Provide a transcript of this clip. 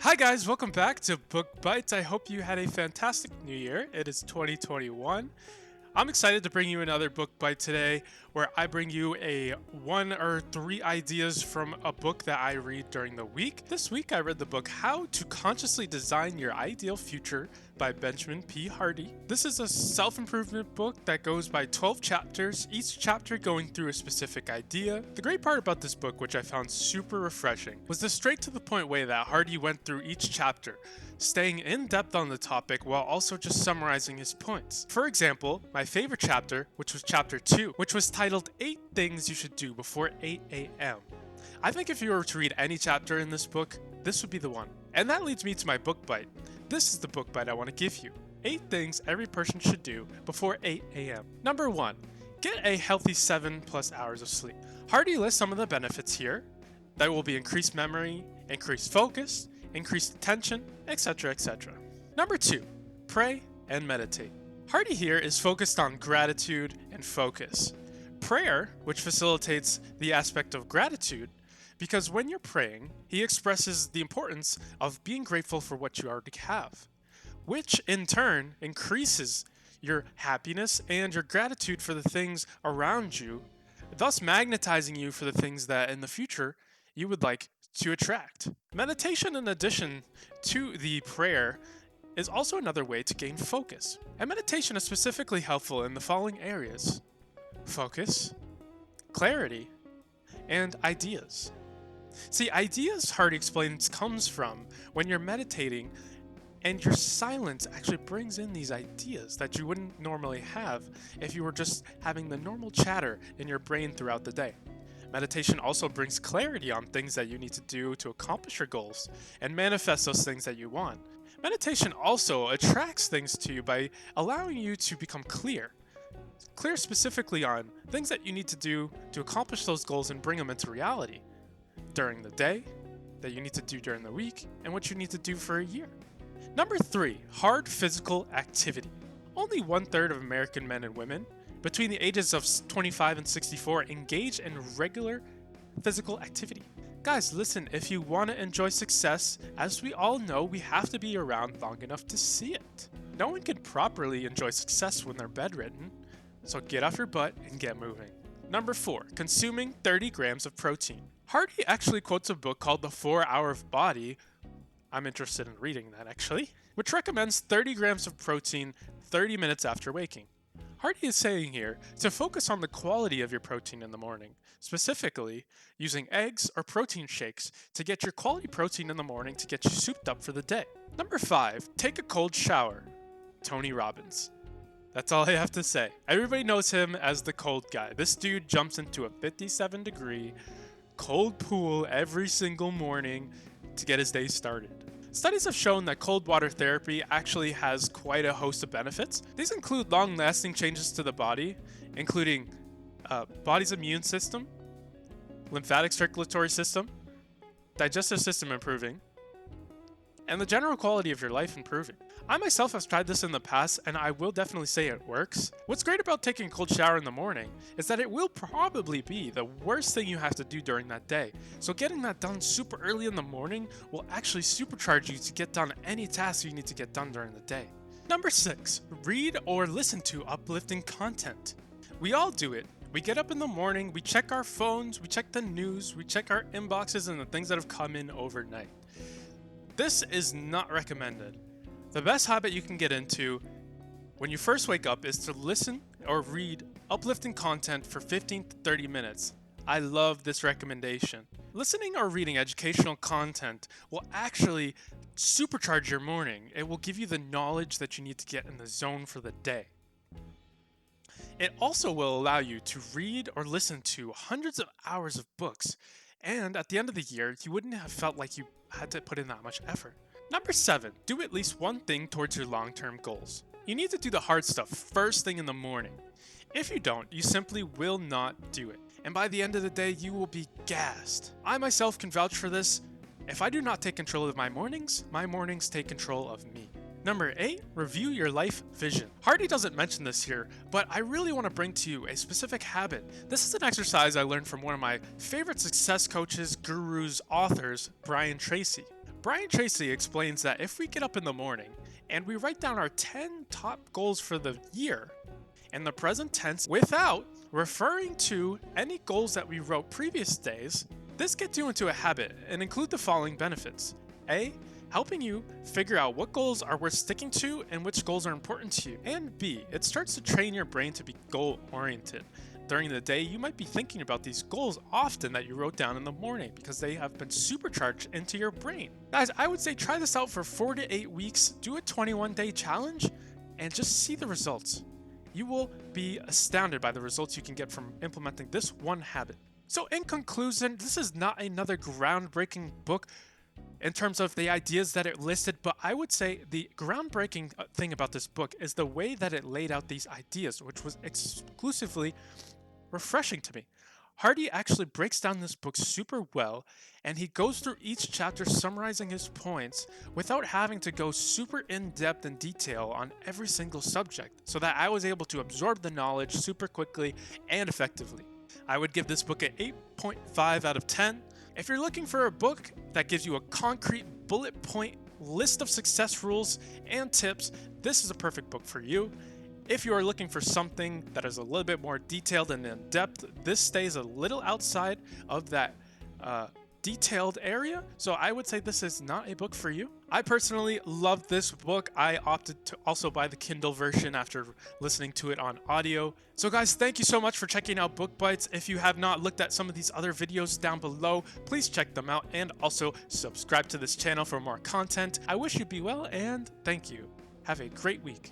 Hi guys, welcome back to Book Bytes. I hope you had a fantastic new year. It is 2021. I'm excited to bring you another book bite today where I bring you a one or three ideas from a book that I read during the week. This week I read the book How to Consciously Design Your Ideal Future by Benjamin P. Hardy. This is a self-improvement book that goes by 12 chapters, each chapter going through a specific idea. The great part about this book, which I found super refreshing, was the straight to the point way that Hardy went through each chapter, staying in depth on the topic while also just summarizing his points. For example, my favorite chapter, which was chapter 2, which was titled 8 Things You Should Do Before 8 a.m. I think if you were to read any chapter in this book, this would be the one. And that leads me to my book bite. This is the book bite I want to give you. 8 things every person should do before 8 a.m. Number 1. Get a healthy 7+ hours of sleep. Hardy lists some of the benefits here. That will be increased memory, increased focus, increased attention, etc., etc. Number 2. Pray and meditate. Hardy here is focused on gratitude and focus. Prayer, which facilitates the aspect of gratitude, because when you're praying, he expresses the importance of being grateful for what you already have, which in turn increases your happiness and your gratitude for the things around you, thus magnetizing you for the things that in the future you would like to attract. Meditation, in addition to the prayer, is also another way to gain focus. And meditation is specifically helpful in the following areas: focus, clarity, and ideas. See, ideas, Hardy explains, comes from when you're meditating and your silence actually brings in these ideas that you wouldn't normally have if you were just having the normal chatter in your brain throughout the day. Meditation also brings clarity on things that you need to do to accomplish your goals and manifest those things that you want. Meditation also attracts things to you by allowing you to become clear. Clear specifically on things that you need to do to accomplish those goals and bring them into reality during the day, that you need to do during the week, and what you need to do for a year. Number 3, hard physical activity. Only 1/3 of American men and women between the ages of 25 and 64 engage in regular physical activity. Guys, listen, if you want to enjoy success, as we all know, we have to be around long enough to see it. No one can properly enjoy success when they're bedridden, so get off your butt and get moving. Number 4, consuming 30 grams of protein. Hardy actually quotes a book called The 4-Hour Body. I'm interested in reading that actually, which recommends 30 grams of protein 30 minutes after waking. Hardy is saying here to focus on the quality of your protein in the morning, specifically using eggs or protein shakes to get your quality protein in the morning to get you souped up for the day. Number 5, take a cold shower. Tony Robbins. That's all I have to say. Everybody knows him as the cold guy. This dude jumps into a 57-degree cold pool every single morning to get his day started. Studies have shown that cold water therapy actually has quite a host of benefits. These include long-lasting changes to the body, including body's immune system, lymphatic circulatory system, digestive system improving, and the general quality of your life improving. I myself have tried this in the past, and I will definitely say it works. What's great about taking a cold shower in the morning is that it will probably be the worst thing you have to do during that day. So getting that done super early in the morning will actually supercharge you to get done any task you need to get done during the day. Number 6, read or listen to uplifting content. We all do it. We get up in the morning, we check our phones, we check the news, we check our inboxes and the things that have come in overnight. This is not recommended. The best habit you can get into when you first wake up is to listen or read uplifting content for 15 to 30 minutes. I love this recommendation. Listening or reading educational content will actually supercharge your morning. It will give you the knowledge that you need to get in the zone for the day. It also will allow you to read or listen to hundreds of hours of books, and at the end of the year, you wouldn't have felt like you had to put in that much effort. Number 7, do at least one thing towards your long-term goals. You need to do the hard stuff first thing in the morning. If you don't, you simply will not do it. And by the end of the day, you will be gassed. I myself can vouch for this. If I do not take control of my mornings take control of me. Number 8, review your life vision. Hardy doesn't mention this here, but I really want to bring to you a specific habit. This is an exercise I learned from one of my favorite success coaches, gurus, authors, Brian Tracy. Brian Tracy explains that if we get up in the morning and we write down our 10 top goals for the year in the present tense without referring to any goals that we wrote previous days, this gets you into a habit and include the following benefits. A, helping you figure out what goals are worth sticking to and which goals are important to you. And B, it starts to train your brain to be goal-oriented. During the day, you might be thinking about these goals often that you wrote down in the morning because they have been supercharged into your brain. Guys, I would say try this out for 4 to 8 weeks, do a 21-day challenge, and just see the results. You will be astounded by the results you can get from implementing this one habit. So in conclusion, this is not another groundbreaking book in terms of the ideas that it listed, but I would say the groundbreaking thing about this book is the way that it laid out these ideas, which was exclusively refreshing to me. Hardy actually breaks down this book super well, and he goes through each chapter summarizing his points without having to go super in-depth in detail on every single subject, so that I was able to absorb the knowledge super quickly and effectively. I would give this book an 8.5 out of 10. If you're looking for a book that gives you a concrete bullet point list of success rules and tips, this is a perfect book for you. If you are looking for something that is a little bit more detailed and in-depth, this stays a little outside of that detailed area, so I would say this is not a book for you. I personally love this book. I opted to also buy the Kindle version after listening to it on audio. So guys, thank you so much for checking out Book Bytes. If you have not looked at some of these other videos down below, please check them out and also subscribe to this channel for more content. I wish you be well and thank you. Have a great week.